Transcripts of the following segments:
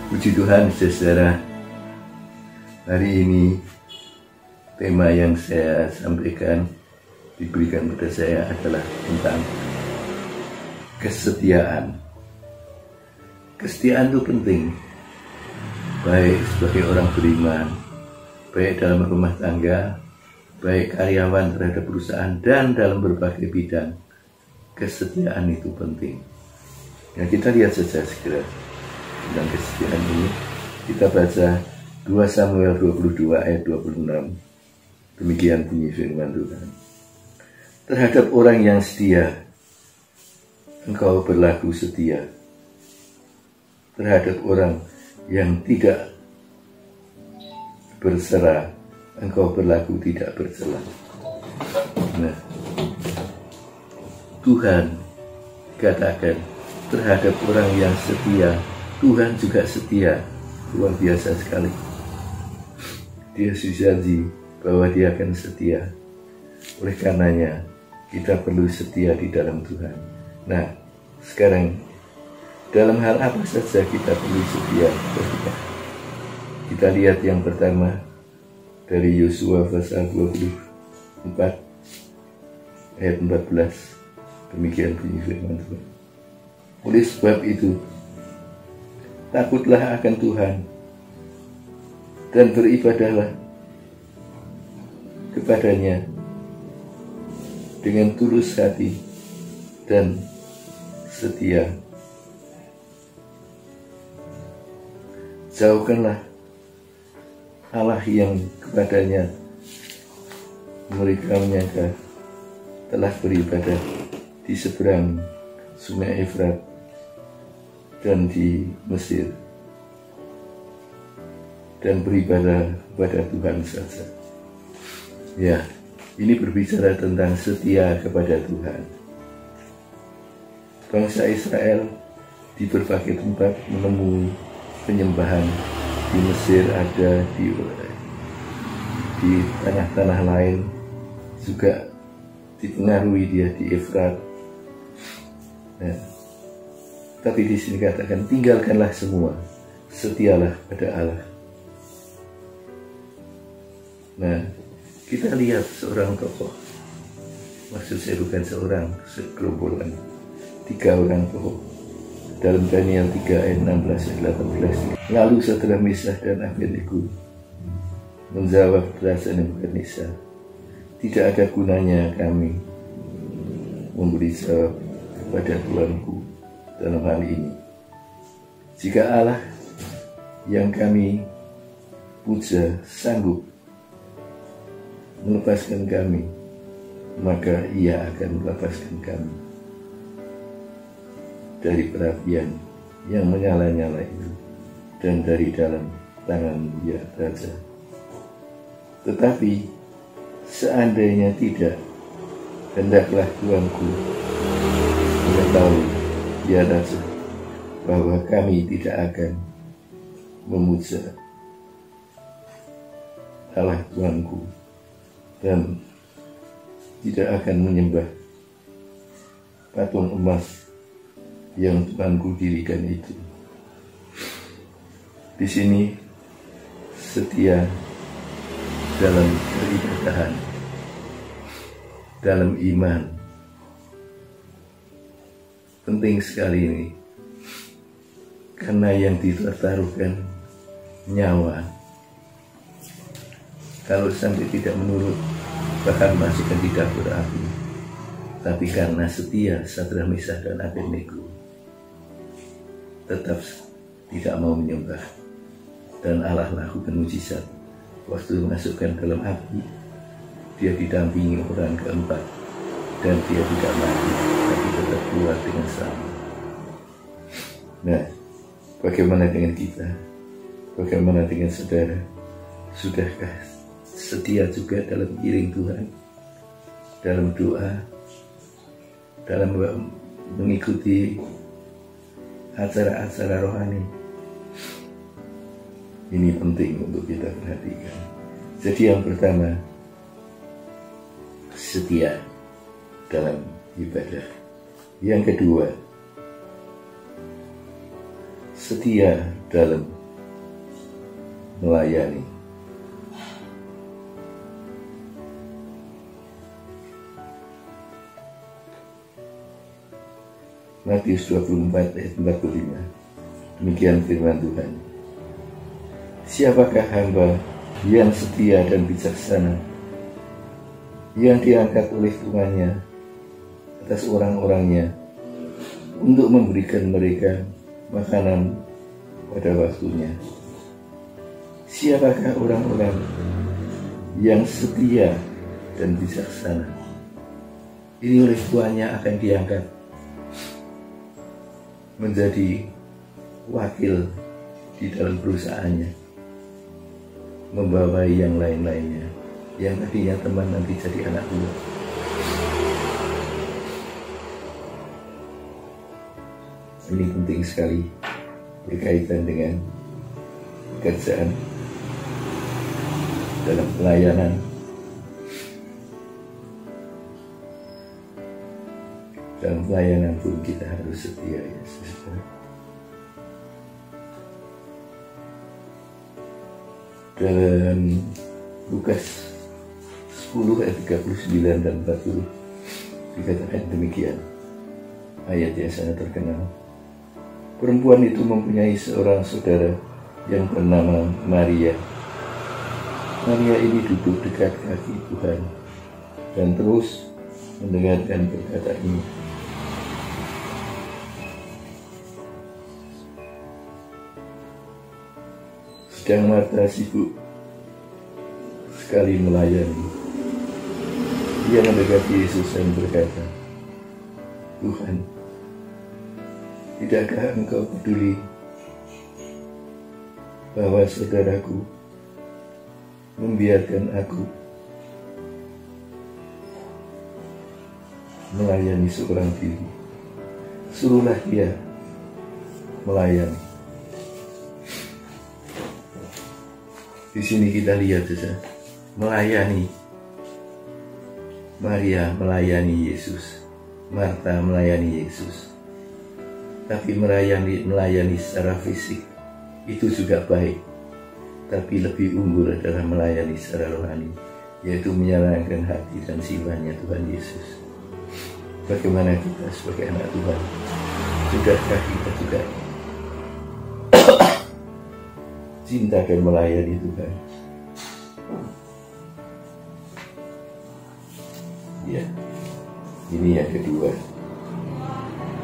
Puji Tuhan, saudara. Hari ini tema yang saya sampaikan diberikan pada saya adalah tentang kesetiaan. Kesetiaan itu penting, baik sebagai orang beriman, baik dalam rumah tangga, baik karyawan terhadap perusahaan, dan dalam berbagai bidang. Kesetiaan itu penting. Ya, kita lihat saja segera tentang kesetiaan ini. Kita baca 2 Samuel 22 ayat 26. Demikian bunyi firman Tuhan. Terhadap orang yang setia, engkau berlaku setia. Terhadap orang yang tidak berserah, engkau berlaku tidak bercela. Nah, Tuhan katakan terhadap orang yang setia, Tuhan juga setia. Luar biasa sekali. Dia berjanji bahwa dia akan setia. Oleh karenanya kita perlu setia di dalam Tuhan. Nah, sekarang dalam hal apa saja kita perlu setia? Kita lihat yang pertama dari Yosua pasal 24 ayat 14. Demikian bunyi firman Tuhan. Oleh sebab itu, takutlah akan Tuhan dan beribadahlah kepadanya dengan tulus hati dan setia. Jauhkanlah Allah yang kepadanya mereka menyangka telah beribadah di seberang Sungai Efrat dan di Mesir, dan beribadah kepada Tuhan saja. Ya, ini berbicara tentang setia kepada Tuhan. Bangsa Israel di berbagai tempat menemui penyembahan. Di Mesir ada, di tanah-tanah lain juga dipengaruhi dia di Efrat. Nah, tapi di sini katakan tinggalkanlah semua, setialah pada Allah. Nah, kita lihat seorang tokoh, maksud saya bukan seorang, segerombolan, 3 orang tokoh dalam Daniel 3 ayat 16 dan 18. Lalu saudara Mesah dan Abednego menjawab Raja Nebukadnezar, tidak ada gunanya kami memberi jawab kepada Tuanku dalam hal ini. Jika Allah yang kami puja sanggup melepaskan kami, maka ia akan melepaskan kami dari perapian yang menyala-nyala itu dan dari dalam tangan dia raja. Tetapi seandainya tidak, hendaklah Tuanku mengetahui, ya raja, bahwa kami tidak akan memuja Allah Tuanku dan tidak akan menyembah patung emas yang Tuanku dirikan itu. Di sini setia dalam peribadahan, dalam iman. Penting sekali ini, karena yang ditaruhkan nyawa. Kalau sampai tidak menurut, bahkan masukkan di dapur api. Tapi karena setia Sadrah, Mesah dan Abednego tetap tidak mau menyembah, dan Allah lakukan mujizat. Waktu masukkan dalam api, dia didampingi orang keempat, dan dia tidak mati, tapi tetap keluar dengan selamat. Nah, bagaimana dengan kita? Bagaimana dengan saudara? Sudahkah setia juga dalam iring Tuhan, dalam doa, dalam mengikuti acara-acara rohani? Ini penting untuk kita perhatikan. Jadi yang pertama, setia dalam ibadah. Yang kedua, setia dalam melayani. Matius 24 ayat 45. Demikian firman Tuhan. Siapakah hamba yang setia dan bijaksana, yang diangkat oleh Tuhannya atas orang-orangnya untuk memberikan mereka makanan pada waktunya? Siapakah orang-orang yang setia dan bijaksana? Ini oleh Tuhannya akan diangkat menjadi wakil di dalam perusahaannya, membawai yang lain-lainnya, yang tadinya teman nanti jadi anak buah. Ini penting sekali berkaitan dengan pekerjaan dalam pelayanan. Dalam pelayanan pun kita harus setia, ya saudara. Dalam Lukas 10 ayat 39 dan 40 dikatakan demikian, ayat yang sangat terkenal. Perempuan itu mempunyai seorang saudara yang bernama Maria. Maria ini duduk dekat kaki Tuhan dan terus mendengarkan perkataannya. Sedang Marta sibuk sekali melayani. Ia mendekati Yesus dan berkata, Tuhan, tidakkah Engkau peduli bahwa saudaraku membiarkan aku melayani seorang diri? Suruhlah dia melayani. Di sini kita lihat saja, melayani. Maria melayani Yesus, Marta melayani Yesus. Tapi melayani secara fisik itu juga baik. Tapi lebih unggul adalah melayani secara rohani, yaitu menyenangkan hati dan jiwanya Tuhan Yesus. Bagaimana kita sebagai anak Tuhan? Sudahkah kita juga cinta dan melayani Tuhan? Ya, ini yang kedua,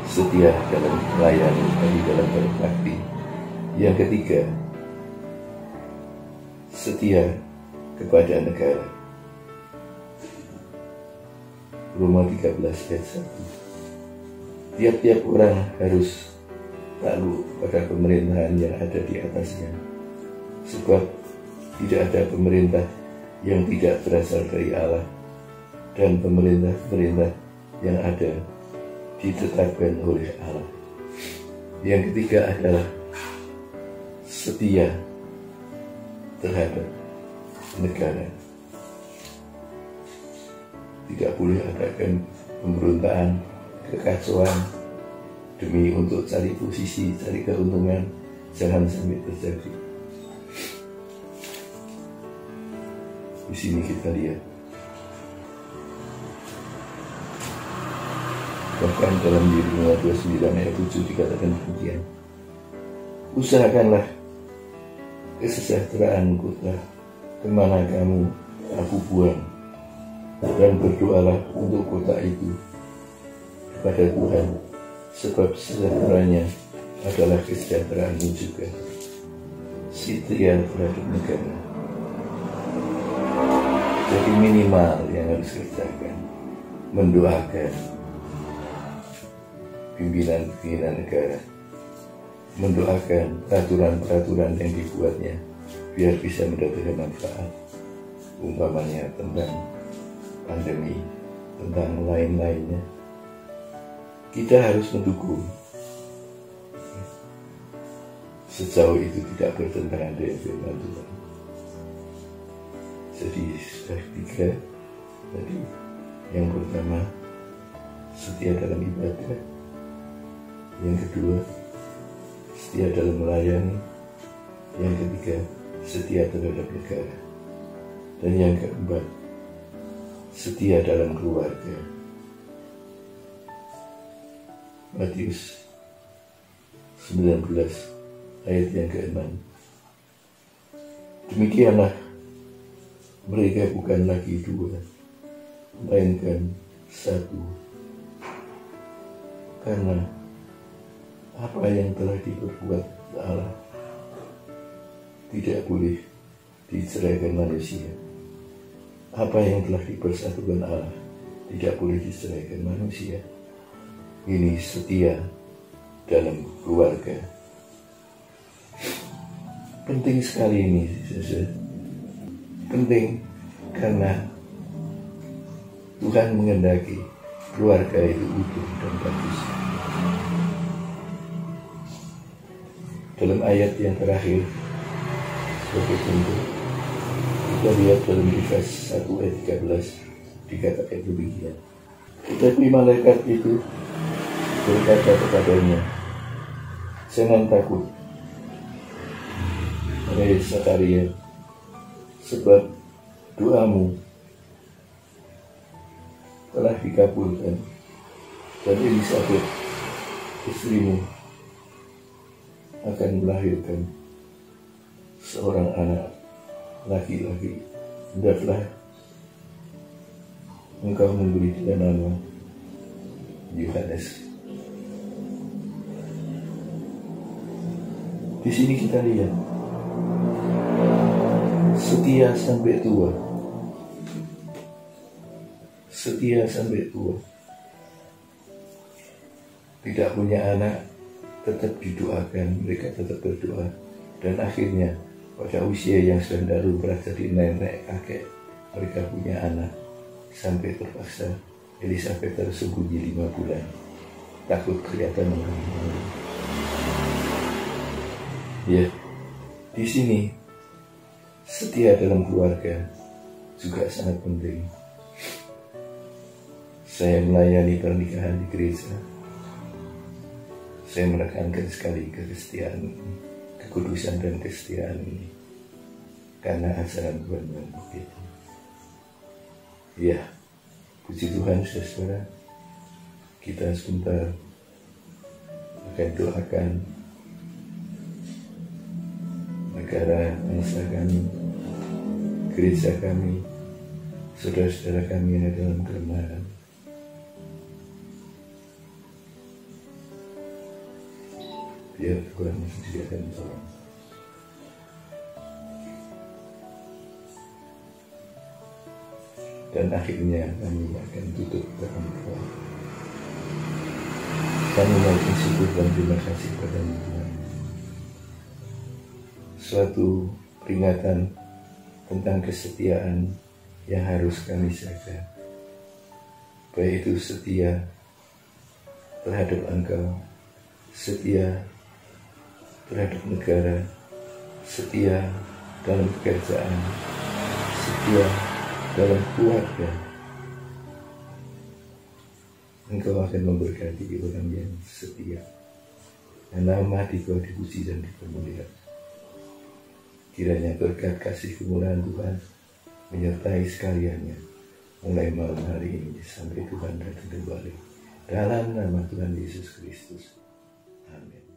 setia dalam melayani dan dalam berbakti. Yang ketiga, setia kepada negara. Roma 13 ayat 1. Tiap-tiap orang harus takluk pada pemerintahan yang ada di atasnya, sebab tidak ada pemerintah yang tidak berasal dari Allah, dan pemerintah-pemerintah yang ada ditetapkan oleh Allah. Yang ketiga adalah setia terhadap negara. Tidak boleh adakan pemberontakan, kekacauan demi untuk cari posisi, cari keuntungan. Jangan sampai terjadi. Di sini kita lihat, bahkan dalam Yeremia 29 ayat 7 dikatakan demikian. Usahakanlah kesejahteraan kota kemana kamu aku buang, dan berdoalah untuk kota itu kepada Tuhan, sebab sejahteranya adalah kesejahteraanmu juga. Setia terhadap negara. Jadi minimal yang harus kerjakan, mendoakan pimpinan-pimpinan negara, mendoakan peraturan-peraturan yang dibuatnya biar bisa mendapatkan manfaat, umpamanya tentang pandemi, tentang lain-lainnya. Kita harus mendukung sejauh itu tidak bertentangan dengan firman Tuhan. Jadi sudah tiga tadi. Yang pertama, setia dalam ibadah. Yang kedua, setia dalam melayani. Yang ketiga, setia terhadap negara. Dan yang keempat, setia dalam keluarga. Matius 19 ayat yang ke-6. Demikianlah mereka bukan lagi dua, melainkan satu. Karena apa yang telah diperbuat Allah tidak boleh diceraikan manusia. Apa yang telah dipersatukan Allah tidak boleh diceraikan manusia. Ini setia dalam keluarga. Penting sekali ini, saudara. Penting karena Tuhan menghendaki keluarga itu utuh dan bagus. Dalam ayat yang terakhir, sebagai contoh, kita lihat dalam Efesus 1 ayat 13 dikatakan demikian. Tetapi malaikat itu berkata kepadanya, jangan takut, hai Zakaria, sebab doamu telah dikabulkan, dan Elisabet istrimu akan melahirkan seorang anak laki-laki. Hendaklah engkau memberi dia nama Yohanes. Di sini kita lihat setia sampai tua. Setia sampai tua. Tidak punya anak, tetap didoakan, mereka tetap berdoa. Dan akhirnya pada usia yang sudah berubah jadi nenek kakek, mereka punya anak. Sampai terpaksa Elisabet tersembunyi 5 bulan, takut kelihatan orang. Ya, di sini setia dalam keluarga juga sangat penting. Saya melayani pernikahan di gereja. Saya menekankan sekali kesetiaan ini, kekudusan dan kesetiaan ini, karena ajaran Tuhan yang begitu. Ya, puji Tuhan saudara, kita sebentar akan doakan negara, bangsa kami, gereja kami, saudara-saudara kami yang dalam kelemahan. Biar Tuhan menyediakan jalan. Dan akhirnya kami akan tutup dalam doa. Kami mengucapkan syukur dan terima kasih kepada Tuhan. Suatu peringatan tentang kesetiaan yang harus kami jaga. Baik itu setia terhadap Engkau, setia terhadap negara, setia dalam pekerjaan, setia dalam keluarga. Engkau akan memberkati orang yang setia, dan nama Engkau dipuji dan dipermuliakan. Kiranya berkat kasih kemuliaan Tuhan menyertai sekaliannya, mulai malam hari ini sampai Tuhan datang kembali. Dalam nama Tuhan Yesus Kristus. Amin.